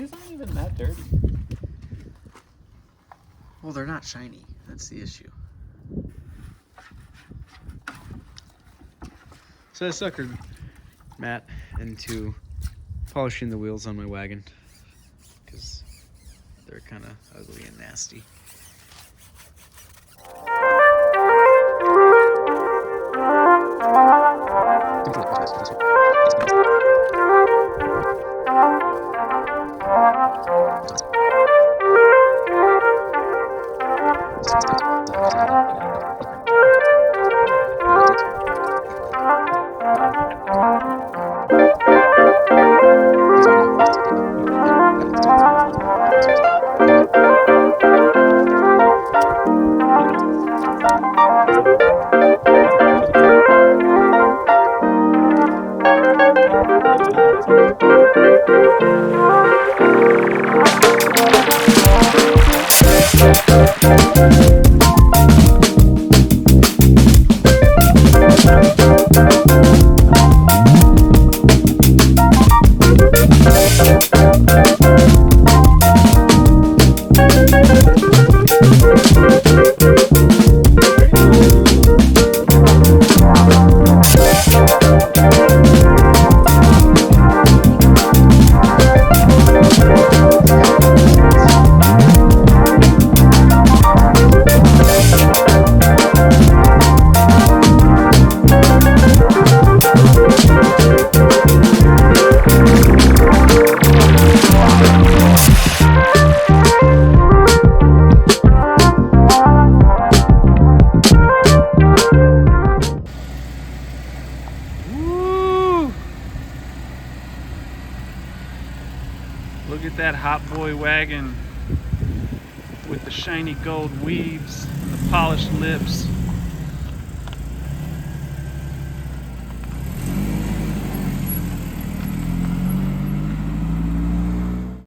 These aren't even that dirty. Well, they're not shiny. That's the issue. So I suckered Matt into polishing the wheels on my wagon because they're kind of ugly and nasty. Look at that hot boy wagon with the shiny gold weaves and the polished lips.